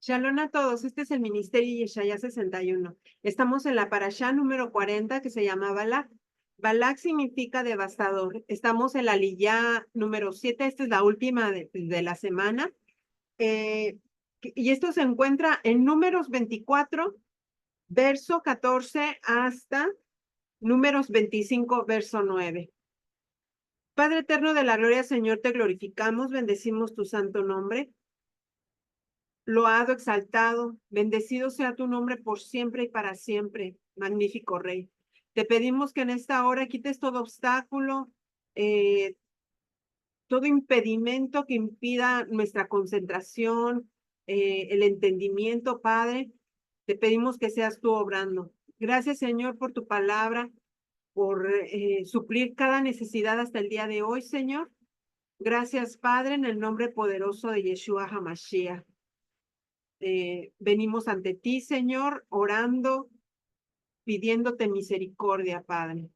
Shalom a todos, este es el Ministerio Yeshaya 61. Estamos en la parashá número 40 que se llama Balak. Balak significa devastador. Estamos en la liyá número 7, esta es la última de la semana. Y esto se encuentra en Números 24, verso 14 hasta Números 25, verso 9. Padre eterno de la gloria, Señor, te glorificamos, bendecimos tu santo nombre. Loado, exaltado, bendecido sea tu nombre por siempre y para siempre, magnífico Rey. Te pedimos que en esta hora quites todo obstáculo, todo impedimento que impida nuestra concentración, el entendimiento, Padre. Te pedimos que seas tú obrando. Gracias, Señor, por tu palabra, por suplir cada necesidad hasta el día de hoy, Señor. Gracias, Padre, en el nombre poderoso de Yeshua HaMashiach. Venimos ante ti, Señor, orando, pidiéndote misericordia, Padre.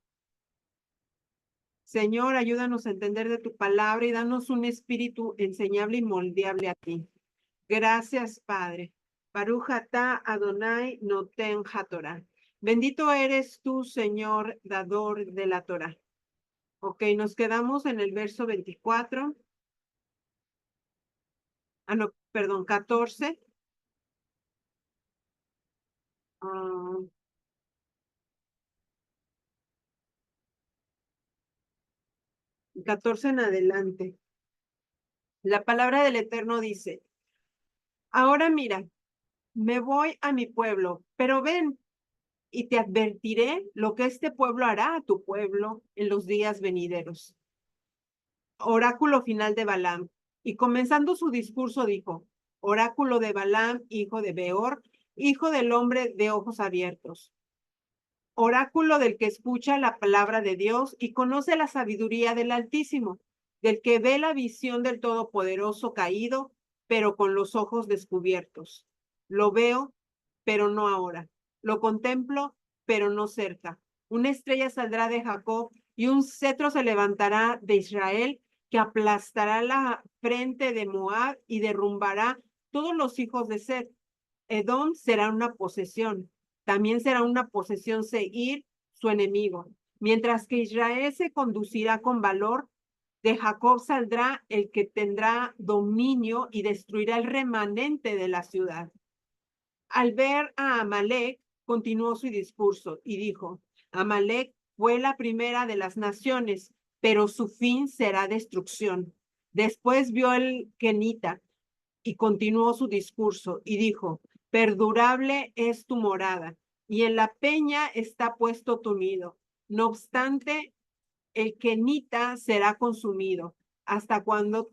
Señor, ayúdanos a entender de tu palabra y danos un espíritu enseñable y moldeable a ti. Gracias, Padre. Baruch atah Adonai noten haTorah. Bendito eres tú, Señor, dador de la Torah. Ok, nos quedamos en el verso 24. No, perdón, 14. 14 en adelante. La palabra del Eterno dice: ahora mira, me voy a mi pueblo, pero ven y te advertiré lo que este pueblo hará a tu pueblo en los días venideros. Oráculo final de Balaam. Y comenzando su discurso dijo: oráculo de Balaam, hijo de Beor, hijo del hombre de ojos abiertos. Oráculo del que escucha la palabra de Dios y conoce la sabiduría del Altísimo, del que ve la visión del Todopoderoso caído, pero con los ojos descubiertos. Lo veo, pero no ahora. Lo contemplo, pero no cerca. Una estrella saldrá de Jacob y un cetro se levantará de Israel, que aplastará la frente de Moab y derrumbará todos los hijos de Set. Edom será una posesión. También será una posesión Seir, su enemigo. Mientras que Israel se conducirá con valor, de Jacob saldrá el que tendrá dominio y destruirá el remanente de la ciudad. Al ver a Amalek, continuó su discurso y dijo: Amalek fue la primera de las naciones, pero su fin será destrucción. Después vio el Kenita y continuó su discurso y dijo: perdurable es tu morada, y en la peña está puesto tu nido. No obstante, el kenita será consumido. ¿Hasta cuándo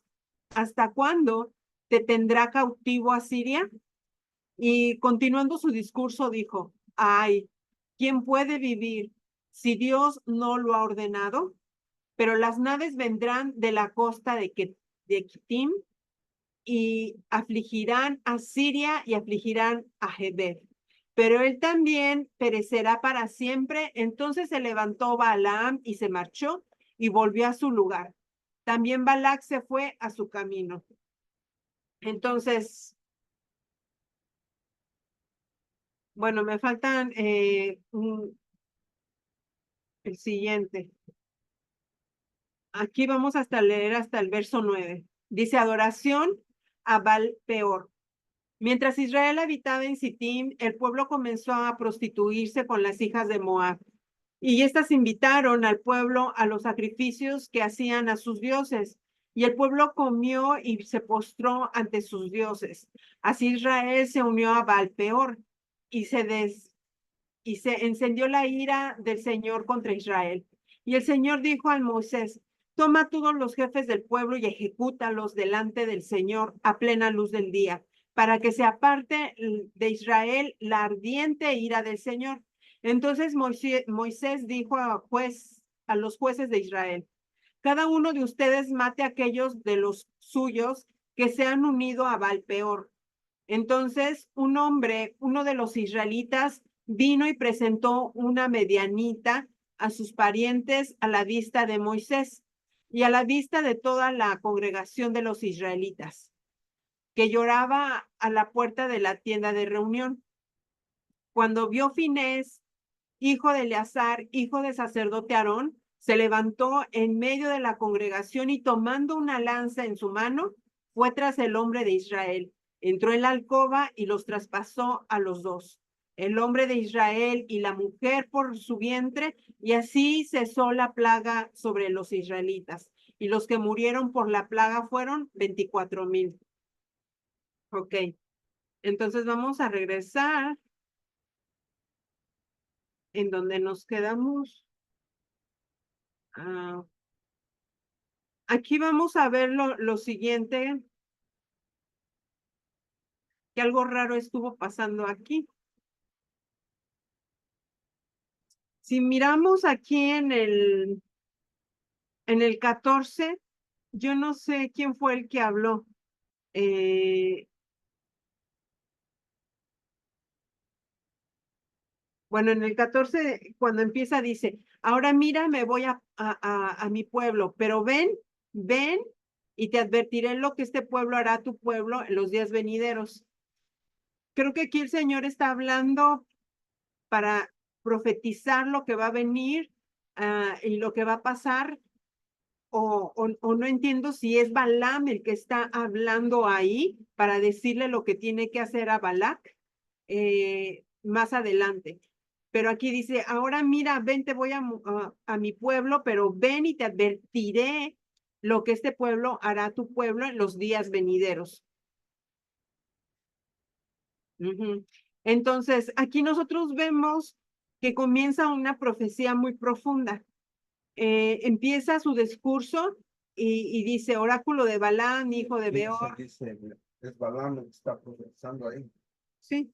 te tendrá cautivo Asiria? Y continuando su discurso dijo: ay, ¿quién puede vivir si Dios no lo ha ordenado? Pero las naves vendrán de la costa de Kitim y afligirán a Siria y afligirán a Gebed. Pero él también perecerá para siempre. Entonces se levantó Balaam y se marchó y volvió a su lugar. También Balac se fue a su camino. Entonces, bueno, me faltan el siguiente. Aquí vamos hasta leer hasta el verso 9. Dice: adoración a Baal peor. Mientras Israel habitaba en Sittim, el pueblo comenzó a prostituirse con las hijas de Moab. Y éstas invitaron al pueblo a los sacrificios que hacían a sus dioses. Y el pueblo comió y se postró ante sus dioses. Así Israel se unió a Baal peor y se encendió la ira del Señor contra Israel. Y el Señor dijo a Moisés: toma a todos los jefes del pueblo y ejecútalos delante del Señor a plena luz del día, para que se aparte de Israel la ardiente ira del Señor. Entonces Moisés dijo a los jueces de Israel: cada uno de ustedes mate a aquellos de los suyos que se han unido a Baal peor. Entonces un hombre, uno de los israelitas, vino y presentó una medianita a sus parientes a la vista de Moisés y a la vista de toda la congregación de los israelitas. que lloraba a la puerta de la tienda de reunión. Cuando vio Finés, hijo de Eleazar, hijo de sacerdote Aarón, se levantó en medio de la congregación y tomando una lanza en su mano, fue tras el hombre de Israel. Entró en la alcoba y los traspasó a los dos, el hombre de Israel y la mujer por su vientre, y así cesó la plaga sobre los israelitas. Y los que murieron por la plaga fueron 24,000. Ok, entonces vamos a regresar en donde nos quedamos. Aquí vamos a ver lo siguiente, que algo raro estuvo pasando aquí. Si miramos aquí en el 14, yo no sé quién fue el que habló. Bueno, en el 14, cuando empieza, dice, ahora mira, me voy a mi pueblo, pero ven, y te advertiré lo que este pueblo hará a tu pueblo en los días venideros. Creo que aquí el Señor está hablando para profetizar lo que va a venir y lo que va a pasar, o no entiendo si es Balaam el que está hablando ahí para decirle lo que tiene que hacer a Balac más adelante. Pero aquí dice, ahora mira, ven, te voy a mi pueblo, pero ven y te advertiré lo que este pueblo hará a tu pueblo en los días venideros. Entonces, aquí nosotros vemos que comienza una profecía muy profunda. Empieza su discurso y dice, oráculo de Balaam, hijo de Beor. Dice, es Balaam el que está profetizando ahí. Sí,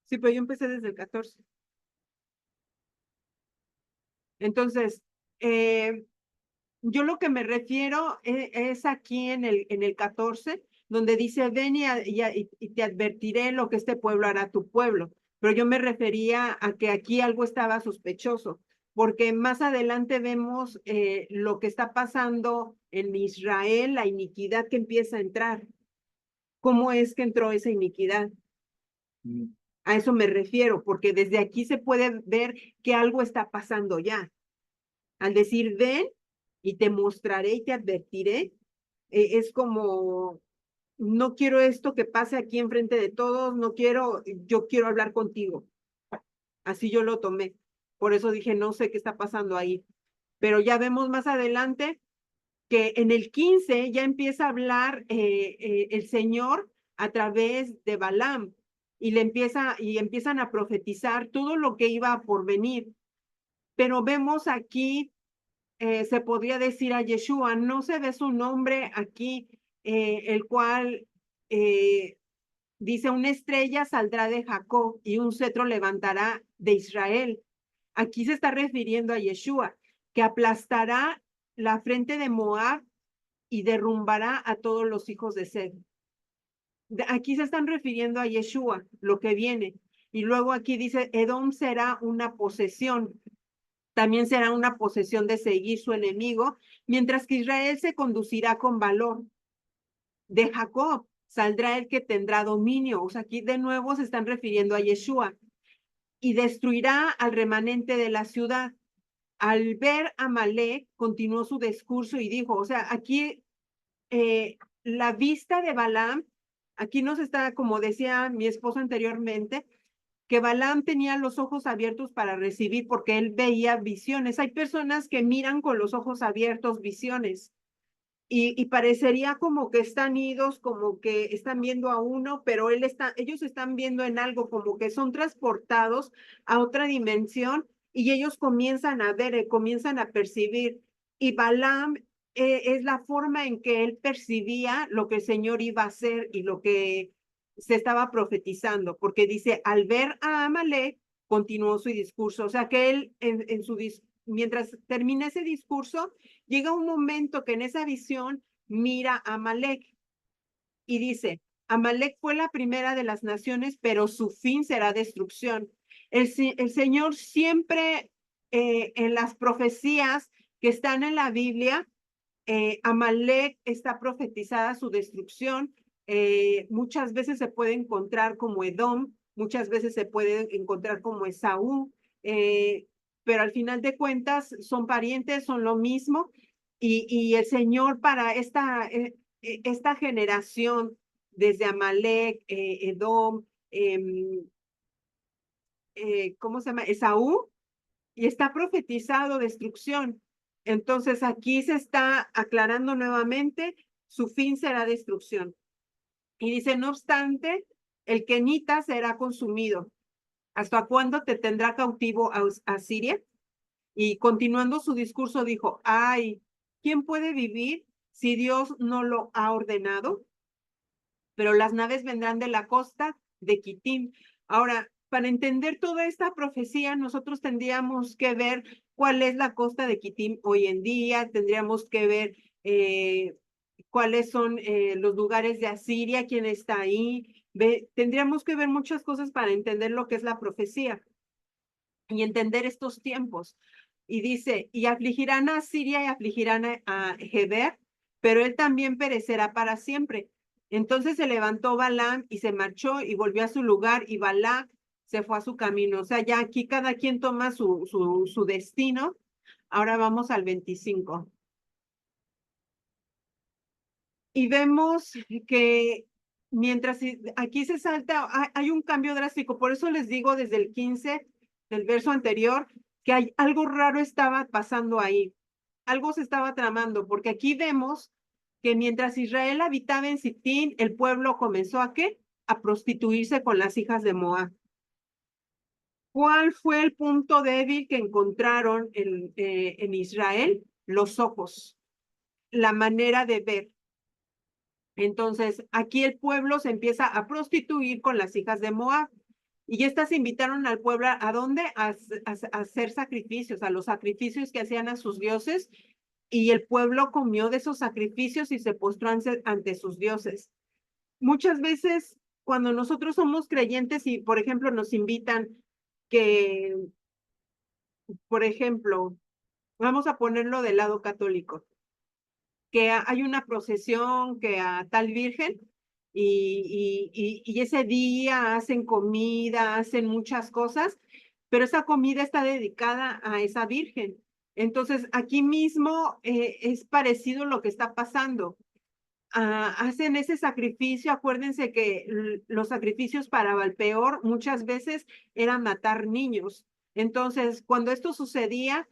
sí, pero yo empecé desde el 14. Entonces, yo lo que me refiero es aquí en el 14, donde dice, ven y te advertiré lo que este pueblo hará a tu pueblo. Pero yo me refería a que aquí algo estaba sospechoso, porque más adelante vemos lo que está pasando en Israel, la iniquidad que empieza a entrar. ¿Cómo es que entró esa iniquidad? A eso me refiero, porque desde aquí se puede ver que algo está pasando ya. Al decir, ven y te mostraré y te advertiré, es como, no quiero esto que pase aquí enfrente de todos, no quiero, yo quiero hablar contigo. Así yo lo tomé. Por eso dije, no sé qué está pasando ahí. Pero ya vemos más adelante que en el 15 ya empieza a hablar el Señor a través de Balaam y empiezan a profetizar todo lo que iba por venir. Pero vemos aquí se podría decir a Yeshua, no se ve su nombre aquí, el cual dice, una estrella saldrá de Jacob y un cetro levantará de Israel. Aquí se está refiriendo a Yeshua, que aplastará la frente de Moab y derrumbará a todos los hijos de Sed. Aquí se están refiriendo a Yeshua, lo que viene. Y luego aquí dice, Edom será una posesión. También será una posesión de seguir su enemigo, mientras que Israel se conducirá con valor. De Jacob saldrá el que tendrá dominio. O sea, aquí de nuevo se están refiriendo a Yeshua. Y destruirá al remanente de la ciudad. Al ver a Malek, continuó su discurso y dijo, o sea, aquí la vista de Balaam, aquí nos está, como decía mi esposo anteriormente, que Balaam tenía los ojos abiertos para recibir porque él veía visiones. Hay personas que miran con los ojos abiertos visiones y parecería como que están idos, como que están viendo a uno, pero ellos están viendo en algo, como que son transportados a otra dimensión y ellos comienzan a ver, comienzan a percibir. Y Balaam es la forma en que él percibía lo que el Señor iba a hacer y lo que se estaba profetizando, porque dice, al ver a Amalek, continuó su discurso, o sea que él mientras termina ese discurso, llega un momento que en esa visión mira a Amalek y dice, Amalek fue la primera de las naciones, pero su fin será destrucción. El Señor siempre en las profecías que están en la Biblia, Amalek está profetizada su destrucción muchas veces se puede encontrar como Edom, muchas veces se puede encontrar como Esaú, pero al final de cuentas son parientes, son lo mismo, y el Señor para esta generación, desde Amalek, Edom, ¿cómo se llama? Esaú, y está profetizado destrucción. Entonces aquí se está aclarando nuevamente, su fin será destrucción. Y dice, no obstante, el kenita será consumido. ¿Hasta cuándo te tendrá cautivo a Siria? Y continuando su discurso dijo, ay, ¿quién puede vivir si Dios no lo ha ordenado? Pero las naves vendrán de la costa de Kitim. Ahora, para entender toda esta profecía, nosotros tendríamos que ver cuál es la costa de Kitim hoy en día, tendríamos que ver cuáles son los lugares de Asiria, quién está ahí. Tendríamos que ver muchas cosas para entender lo que es la profecía y entender estos tiempos. Y dice, y afligirán a Siria y afligirán a Geber, pero él también perecerá para siempre. Entonces se levantó Balaam y se marchó y volvió a su lugar y Balac se fue a su camino. O sea, ya aquí cada quien toma su destino. Ahora vamos al 25. Y vemos que mientras aquí se salta, hay un cambio drástico. Por eso les digo desde el 15 del verso anterior que hay algo raro estaba pasando ahí. Algo se estaba tramando, porque aquí vemos que mientras Israel habitaba en Sitín, el pueblo comenzó ¿a qué? A prostituirse con las hijas de Moab. ¿Cuál fue el punto débil que encontraron en Israel? Los ojos, la manera de ver. Entonces, aquí el pueblo se empieza a prostituir con las hijas de Moab. Y estas invitaron al pueblo ¿a dónde? A hacer sacrificios, a los sacrificios que hacían a sus dioses. Y el pueblo comió de esos sacrificios y se postró ante sus dioses. Muchas veces, cuando nosotros somos creyentes y, por ejemplo, nos invitan que, por ejemplo, vamos a ponerlo del lado católico, que hay una procesión que a tal virgen y ese día hacen comida, hacen muchas cosas, pero esa comida está dedicada a esa virgen. Entonces, aquí mismo es parecido lo que está pasando. Hacen ese sacrificio, acuérdense que los sacrificios para Valpeor muchas veces eran matar niños. Entonces, cuando esto sucedía,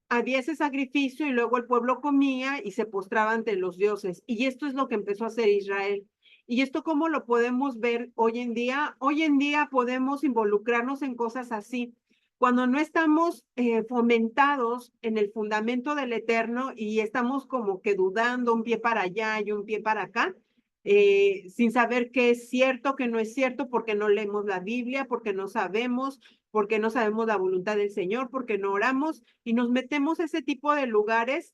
había ese sacrificio y luego el pueblo comía y se postraba ante los dioses. Y esto es lo que empezó a hacer Israel. ¿Y esto cómo lo podemos ver hoy en día? Hoy en día podemos involucrarnos en cosas así. Cuando no estamos fomentados en el fundamento del eterno y estamos como que dudando un pie para allá y un pie para acá, sin saber qué es cierto, qué no es cierto, porque no leemos la Biblia, porque no sabemos la voluntad del Señor, porque no oramos y nos metemos a ese tipo de lugares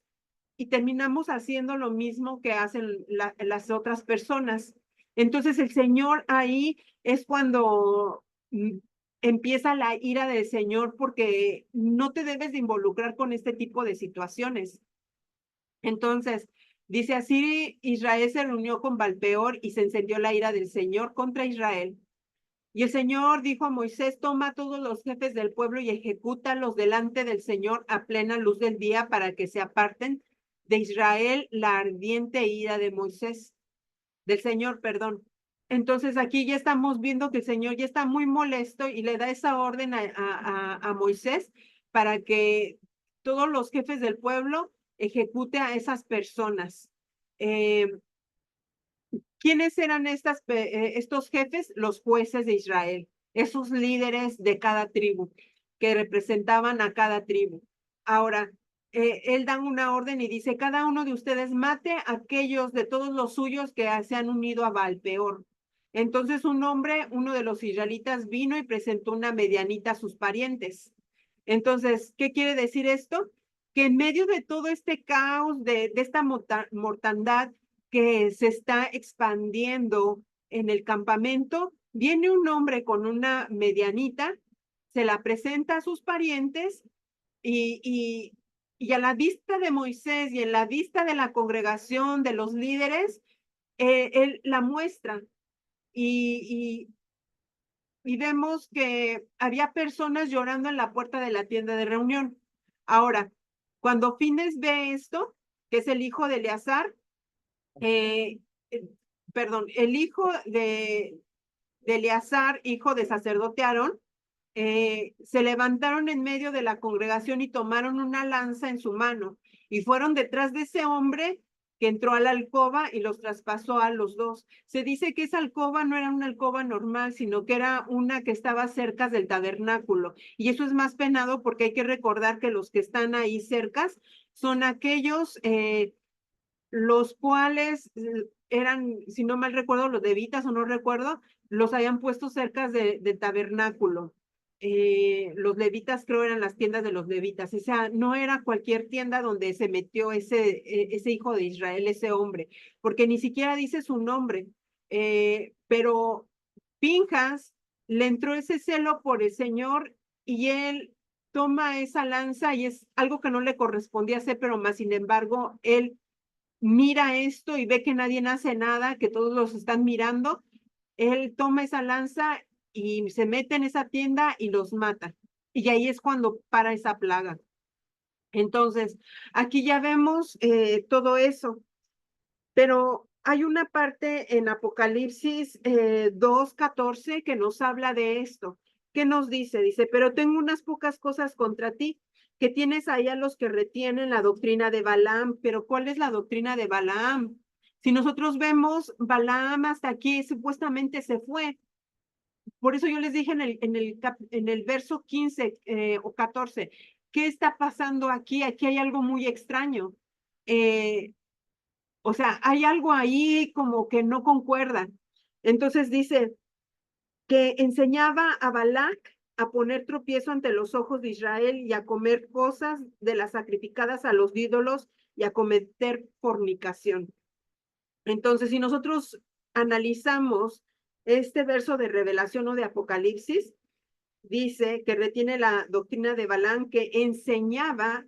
y terminamos haciendo lo mismo que hacen las otras personas. Entonces el Señor ahí es cuando empieza la ira del Señor porque no te debes de involucrar con este tipo de situaciones. Entonces, dice así, Israel se reunió con Valpeor y se encendió la ira del Señor contra Israel. Y el Señor dijo a Moisés, toma a todos los jefes del pueblo y ejecútalos delante del Señor a plena luz del día para que se aparten de Israel la ardiente ira de Moisés, del Señor, perdón. Entonces aquí ya estamos viendo que el Señor ya está muy molesto y le da esa orden a Moisés para que todos los jefes del pueblo ejecute a esas personas. ¿Quiénes eran estos jefes? Los jueces de Israel, esos líderes de cada tribu que representaban a cada tribu. Ahora, él da una orden y dice, cada uno de ustedes mate a aquellos de todos los suyos que se han unido a Baal-peor. Entonces un hombre, uno de los israelitas, vino y presentó una medianita a sus parientes. Entonces, ¿qué quiere decir esto? Que en medio de todo este caos, de esta mortandad, que se está expandiendo en el campamento, viene un hombre con una medianita, se la presenta a sus parientes y a la vista de Moisés y en la vista de la congregación, de los líderes, él la muestra y, y vemos que había personas llorando en la puerta de la tienda de reunión. Ahora, cuando Fines ve esto, que es el hijo de Eleazar, eh, eh, perdón, el hijo de Eleazar, hijo de sacerdote Aarón, se levantaron en medio de la congregación y tomaron una lanza en su mano y fueron detrás de ese hombre que entró a la alcoba y los traspasó a los dos. Se dice que esa alcoba no era una alcoba normal, sino que era una que estaba cerca del tabernáculo. Y eso es más penado porque hay que recordar que los que están ahí cercas son aquellos los cuales eran, si no mal recuerdo, los levitas o no recuerdo, los habían puesto cerca del tabernáculo. Los levitas creo eran las tiendas de los levitas, o sea, no era cualquier tienda donde se metió ese hijo de Israel, ese hombre, porque ni siquiera dice su nombre, pero Pinjas le entró ese celo por el Señor y él toma esa lanza y es algo que no le correspondía hacer, pero más sin embargo, él mira esto y ve que nadie hace nada, que todos los están mirando, él toma esa lanza y se mete en esa tienda y los mata. Y ahí es cuando para esa plaga. Entonces, aquí ya vemos todo eso, pero hay una parte en Apocalipsis 2:14 que nos habla de esto. ¿Qué nos dice? Dice, pero tengo unas pocas cosas contra ti, que tienes ahí a los que retienen la doctrina de Balaam. Pero ¿cuál es la doctrina de Balaam? Si nosotros vemos, Balaam hasta aquí supuestamente se fue. Por eso yo les dije en el verso 15 o 14, ¿qué está pasando aquí? Aquí hay algo muy extraño. Eh, o sea, hay algo ahí como que no concuerda. Entonces dice que enseñaba a Balac a poner tropiezo ante los ojos de Israel y a comer cosas de las sacrificadas a los ídolos y a cometer fornicación. Entonces, si nosotros analizamos este verso de Revelación o de Apocalipsis, dice que retiene la doctrina de Balaam que enseñaba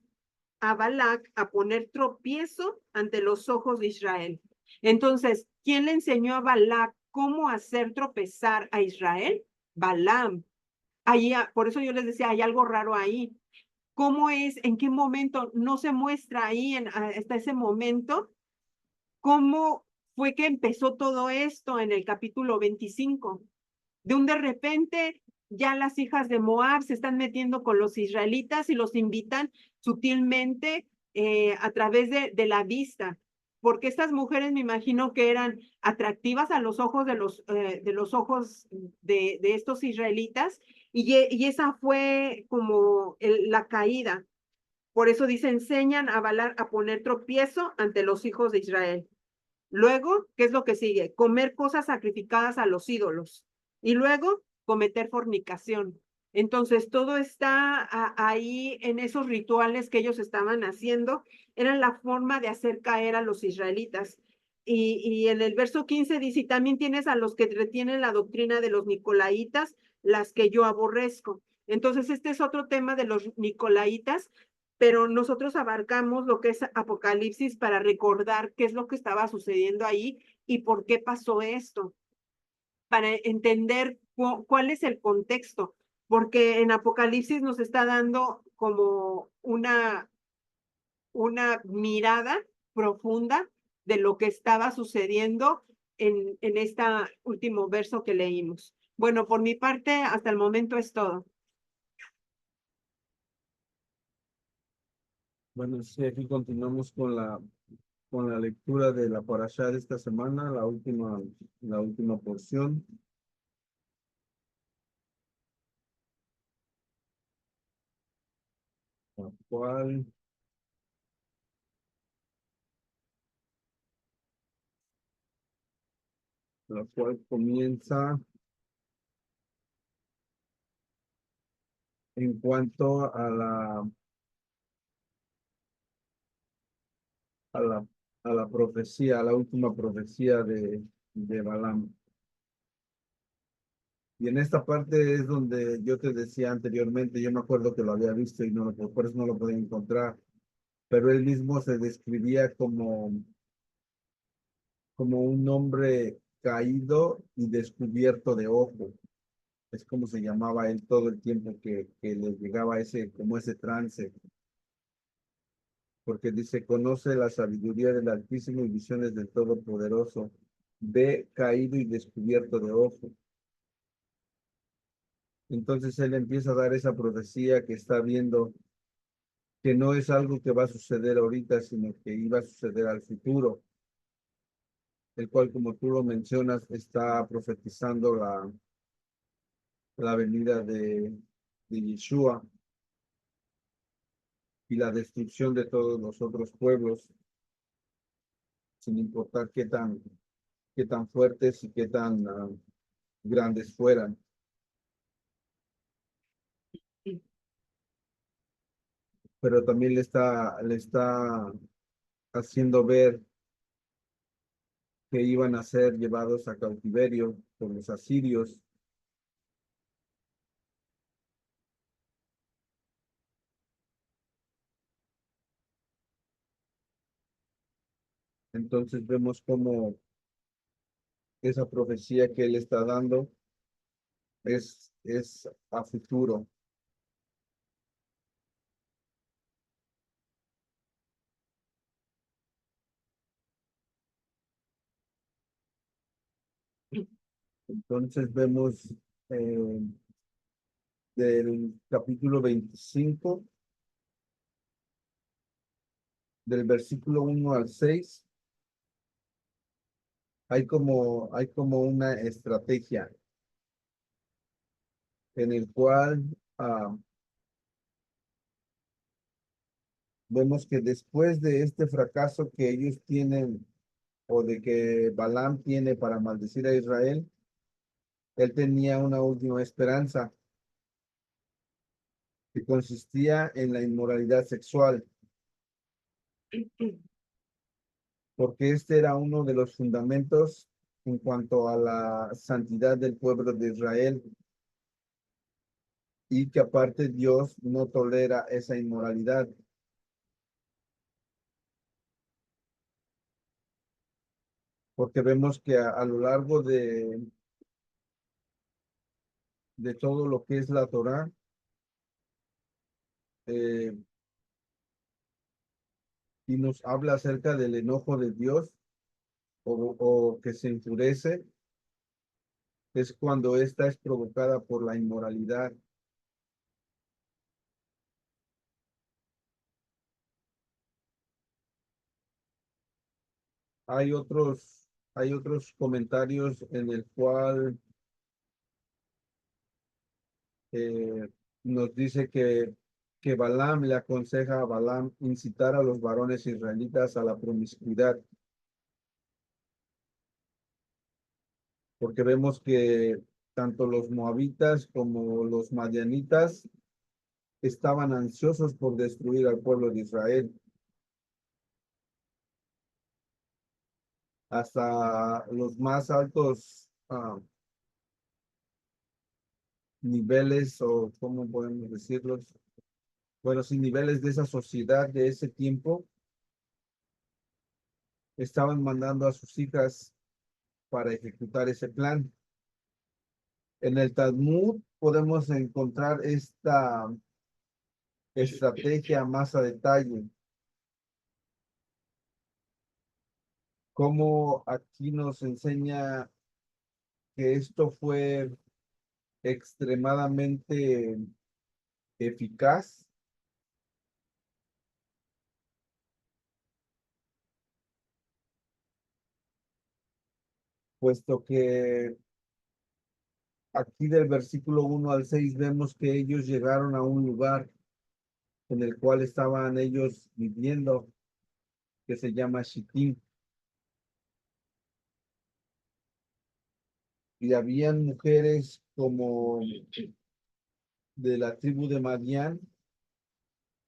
a Balac a poner tropiezo ante los ojos de Israel. Entonces, ¿quién le enseñó a Balac cómo hacer tropezar a Israel? Balaam. Ahí, por eso yo les decía, hay algo raro ahí. ¿Cómo es? ¿En qué momento? No se muestra ahí hasta ese momento cómo fue que empezó todo esto en el capítulo 25. De un de repente, ya las hijas de Moab se están metiendo con los israelitas y los invitan sutilmente a través la vista, porque estas mujeres me imagino que eran atractivas a los ojos de los ojos de estos israelitas, y esa fue como la caída. Por eso dice, enseñan a Balar a poner tropiezo ante los hijos de Israel. Luego, ¿qué es lo que sigue? Comer cosas sacrificadas a los ídolos. Y luego, cometer fornicación. Entonces, todo está ahí en esos rituales que ellos estaban haciendo. Era la forma de hacer caer a los israelitas. Y en el verso 15 dice, y también tienes a los que retienen la doctrina de los nicolaitas, las que yo aborrezco. Entonces, este es otro tema de los nicolaitas, pero nosotros abarcamos lo que es Apocalipsis para recordar qué es lo que estaba sucediendo ahí y por qué pasó esto, para entender cuál es el contexto, porque en Apocalipsis nos está dando como una mirada profunda de lo que estaba sucediendo en este último verso que leímos. Bueno, por mi parte, hasta el momento es todo. Bueno, sí, aquí continuamos con la lectura de la parashá de esta semana, la última porción, la cual, la cual comienza en cuanto a la, a la profecía, a la última profecía de Balaam. Y en esta parte es donde yo te decía anteriormente, yo me acuerdo que lo había visto y por eso no lo podía encontrar, pero él mismo se describía como un hombre caído y descubierto de ojo. Es como se llamaba él todo el tiempo que le llegaba ese, como ese trance, porque dice, conoce la sabiduría del Altísimo y visiones del Todopoderoso, ve caído y descubierto de ojo. Entonces él empieza a dar esa profecía que está viendo, que no es algo que va a suceder ahorita, sino que iba a suceder al futuro, el cual, como tú lo mencionas, está profetizando la venida de Yeshua y la destrucción de todos los otros pueblos, sin importar qué tan fuertes y qué tan grandes fueran. Pero también le está haciendo ver que iban a ser llevados a cautiverio por los asirios. Entonces vemos cómo esa profecía que él está dando es a futuro. Entonces vemos eh, del capítulo 25 del versículo 1 al 6, hay como una estrategia en el cual vemos que después de este fracaso que ellos tienen o de que Balaam tiene para maldecir a Israel, él tenía una última esperanza que consistía en la inmoralidad sexual, porque este era uno de los fundamentos en cuanto a la santidad del pueblo de Israel y que aparte Dios no tolera esa inmoralidad. Porque vemos que a lo largo de todo lo que es la Torá, eh, y nos habla acerca del enojo de Dios o que se enfurece, es cuando esta es provocada por la inmoralidad. Hay otros comentarios en el cual nos dice que Balaam le aconseja a Balaam incitar a los varones israelitas a la promiscuidad, porque vemos que tanto los moabitas como los madianitas estaban ansiosos por destruir al pueblo de Israel. Hasta los más altos niveles, o cómo podemos decirlos, bueno, sin niveles de esa sociedad de ese tiempo, estaban mandando a sus hijas para ejecutar ese plan. En el Talmud podemos encontrar esta estrategia más a detalle, cómo aquí nos enseña que esto fue extremadamente eficaz, puesto que aquí del versículo 1 al 6 vemos que ellos llegaron a un lugar en el cual estaban ellos viviendo, que se llama Shittim, y habían mujeres como de la tribu de Madián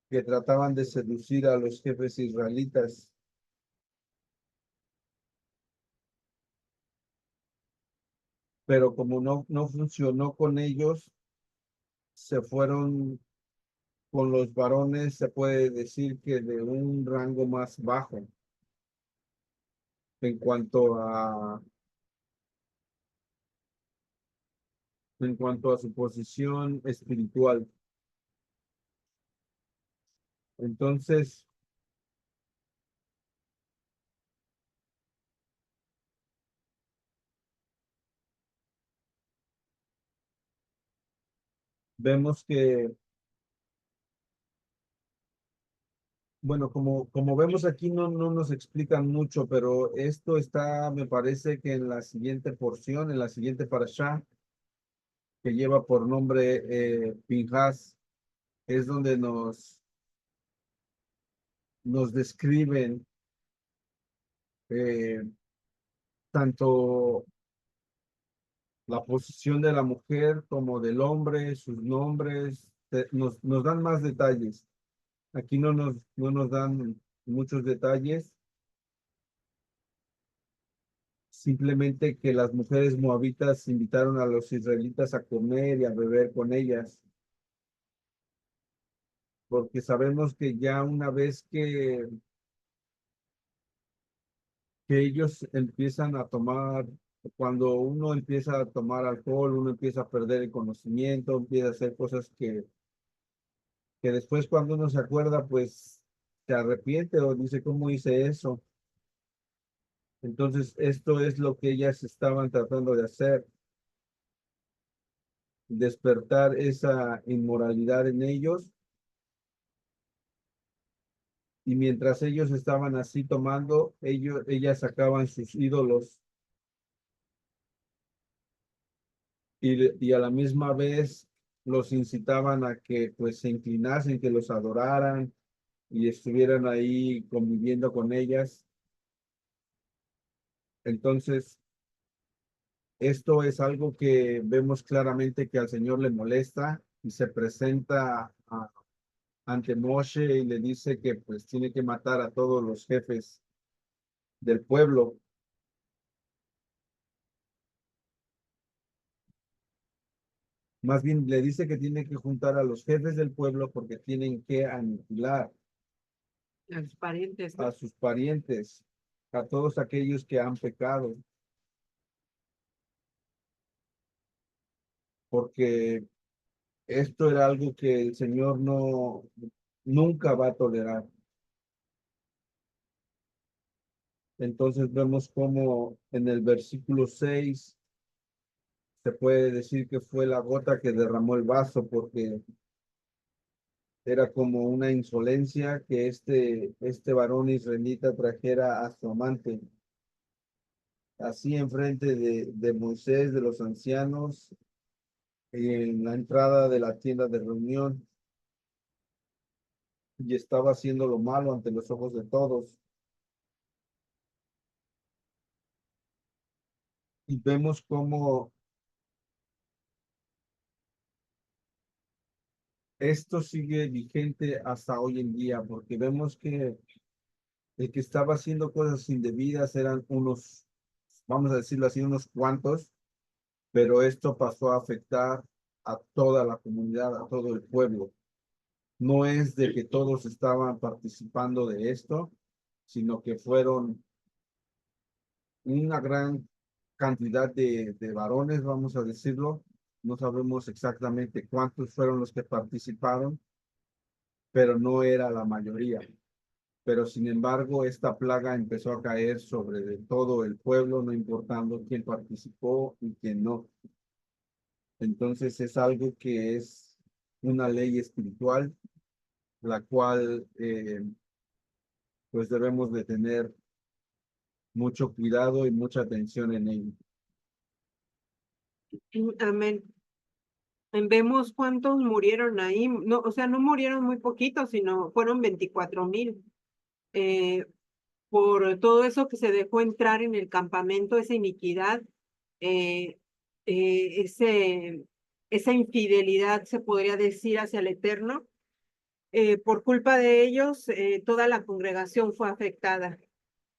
que trataban de seducir a los jefes israelitas, pero como no funcionó con ellos, se fueron con los varones, se puede decir que de un rango más bajo. en cuanto a, en cuanto a su posición espiritual. Entonces, vemos que, bueno, como vemos aquí, no nos explican mucho, pero esto está, me parece que en la siguiente porción, en la siguiente parashá, que lleva por nombre Pinhas, es donde nos describen eh, tanto la posición de la mujer como del hombre, sus nombres, nos dan más detalles. Aquí no nos dan muchos detalles, simplemente que las mujeres moabitas invitaron a los israelitas a comer y a beber con ellas, porque sabemos que ya una vez que ellos empiezan a tomar, cuando uno empieza a tomar alcohol, uno empieza a perder el conocimiento, empieza a hacer cosas que después cuando uno se acuerda, pues se arrepiente o dice, ¿cómo hice eso? Entonces, esto es lo que ellas estaban tratando de hacer, despertar esa inmoralidad en ellos. Y mientras ellos estaban así tomando, ellas sacaban sus ídolos y a la misma vez los incitaban a que pues se inclinasen, que los adoraran y estuvieran ahí conviviendo con ellas. Entonces, esto es algo que vemos claramente que al Señor le molesta y se presenta ante Moshe y le dice que pues tiene que matar a todos los jefes del pueblo. Más bien le dice que tiene que juntar a los jefes del pueblo porque tienen que aniquilar A los parientes, a ¿no? sus parientes, a todos aquellos que han pecado, porque esto era algo que el Señor nunca va a tolerar. Entonces vemos cómo en el versículo 6 se puede decir que fue la gota que derramó el vaso, porque era como una insolencia que este varón israelita trajera a su amante, así enfrente de Moisés, de los ancianos, en la entrada de la tienda de reunión, y estaba haciendo lo malo ante los ojos de todos. Y vemos cómo esto sigue vigente hasta hoy en día, porque vemos que el que estaba haciendo cosas indebidas eran unos, vamos a decirlo así, unos cuantos, pero esto pasó a afectar a toda la comunidad, a todo el pueblo. No es de que todos estaban participando de esto, sino que fueron una gran cantidad de varones, vamos a decirlo. No sabemos exactamente cuántos fueron los que participaron, pero no era la mayoría. Pero sin embargo, esta plaga empezó a caer sobre de todo el pueblo, no importando quién participó y quién no. Entonces es algo que es una ley espiritual, la cual pues debemos de tener mucho cuidado y mucha atención en ello. Amén. Vemos cuántos murieron ahí, no, o sea, no murieron muy poquitos, sino fueron 24,000. Eh, por todo eso que se dejó entrar en el campamento, esa iniquidad, eh, esa infidelidad, se podría decir, hacia el Eterno. Por culpa de ellos, toda la congregación fue afectada.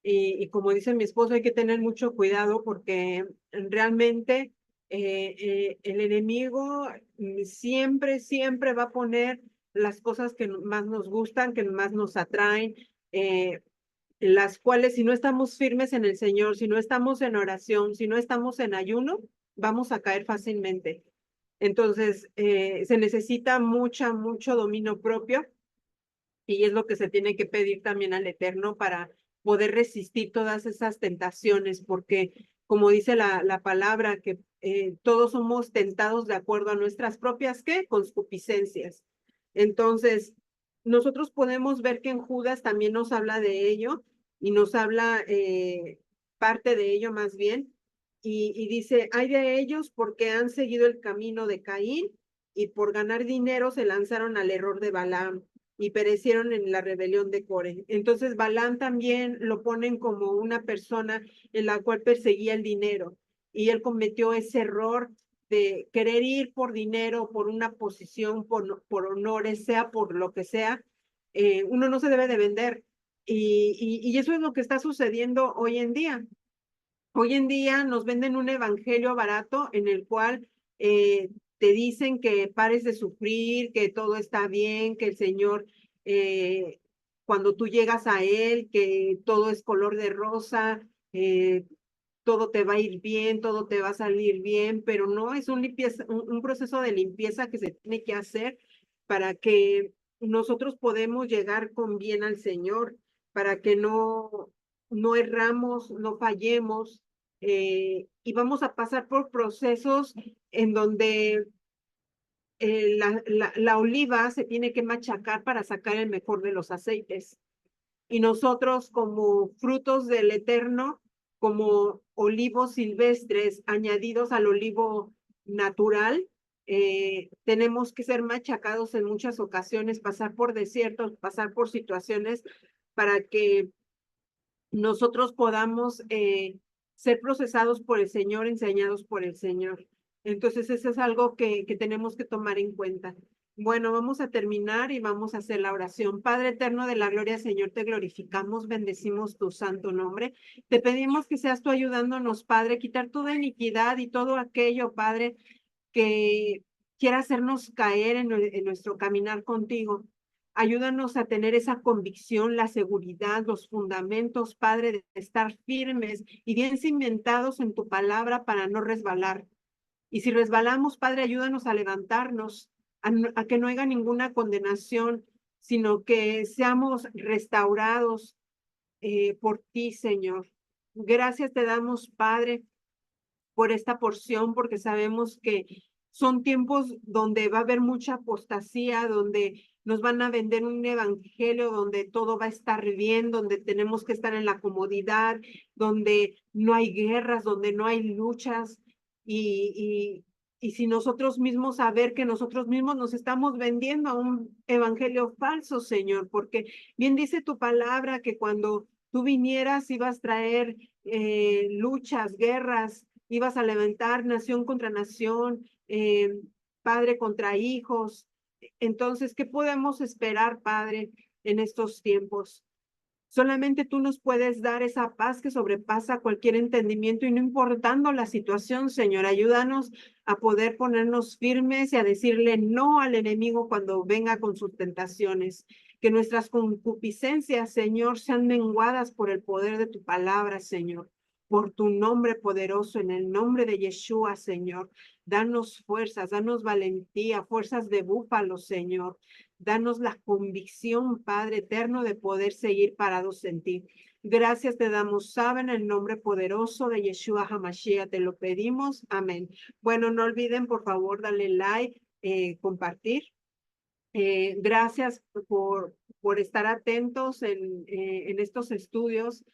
Y como dice mi esposo, hay que tener mucho cuidado porque realmente el enemigo siempre va a poner las cosas que más nos gustan, que más nos atraen. en las cuales si no estamos firmes en el Señor, si no estamos en oración, si no estamos en ayuno, vamos a caer fácilmente. Entonces, se necesita mucho dominio propio y es lo que se tiene que pedir también al Eterno para poder resistir todas esas tentaciones, porque como dice la palabra, que todos somos tentados de acuerdo a nuestras propias, ¿qué? Concupiscencias. Entonces, nosotros podemos ver que en Judas también nos habla de ello y nos habla parte de ello más bien, y dice, hay de ellos porque han seguido el camino de Caín y por ganar dinero se lanzaron al error de Balaam y perecieron en la rebelión de Core. Entonces Balaam también lo ponen como una persona en la cual perseguía el dinero y él cometió ese error de querer ir por dinero, por una posición, por honores, sea por lo que sea. Uno no se debe de vender y eso es lo que está sucediendo hoy en día. Hoy en día nos venden un evangelio barato en el cual te dicen que pares de sufrir, que todo está bien, que el Señor, eh, cuando tú llegas a Él, que todo es color de rosa, todo te va a ir bien, todo te va a salir bien, pero no es un proceso de limpieza que se tiene que hacer para que nosotros podemos llegar con bien al Señor, para que no erramos, no fallemos, y vamos a pasar por procesos en donde la oliva se tiene que machacar para sacar el mejor de los aceites. Y nosotros como frutos del Eterno, como olivos silvestres añadidos al olivo natural, tenemos que ser machacados en muchas ocasiones, pasar por desiertos, pasar por situaciones para que nosotros podamos ser procesados por el Señor, enseñados por el Señor. Entonces, eso es algo que tenemos que tomar en cuenta. Bueno, vamos a terminar y vamos a hacer la oración. Padre eterno de la gloria, Señor, te glorificamos, bendecimos tu santo nombre. Te pedimos que seas tú ayudándonos, Padre, quitar toda iniquidad y todo aquello, Padre, que quiera hacernos caer en nuestro caminar contigo. Ayúdanos a tener esa convicción, la seguridad, los fundamentos, Padre, de estar firmes y bien cimentados en tu palabra para no resbalar. Y si resbalamos, Padre, ayúdanos a levantarnos, a que no haya ninguna condenación, sino que seamos restaurados por ti, Señor. Gracias te damos, Padre, por esta porción, porque sabemos que son tiempos donde va a haber mucha apostasía, donde nos van a vender un evangelio, donde todo va a estar bien, donde tenemos que estar en la comodidad, donde no hay guerras, donde no hay luchas. Y si nosotros mismos saber que nosotros mismos nos estamos vendiendo a un evangelio falso, Señor, porque bien dice tu palabra que cuando tú vinieras ibas a traer luchas, guerras, ibas a levantar nación contra nación, padre contra hijos. Entonces, ¿qué podemos esperar, Padre, en estos tiempos? Solamente tú nos puedes dar esa paz que sobrepasa cualquier entendimiento y no importando la situación, Señor, ayúdanos a poder ponernos firmes y a decirle no al enemigo cuando venga con sus tentaciones. Que nuestras concupiscencias, Señor, sean menguadas por el poder de tu palabra, Señor. Por tu nombre poderoso, en el nombre de Yeshua, Señor. Danos fuerzas, danos valentía, fuerzas de búfalo, Señor. Danos la convicción, Padre eterno, de poder seguir parados en ti. Gracias te damos, saben, en el nombre poderoso de Yeshua HaMashiach, te lo pedimos. Amén. Bueno, no olviden, por favor, darle like, compartir. Gracias por estar atentos en estos estudios.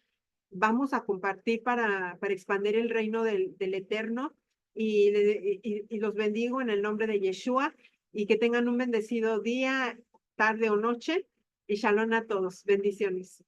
Vamos a compartir para expandir el reino del Eterno y los bendigo en el nombre de Yeshua y que tengan un bendecido día, tarde o noche y shalom a todos. Bendiciones.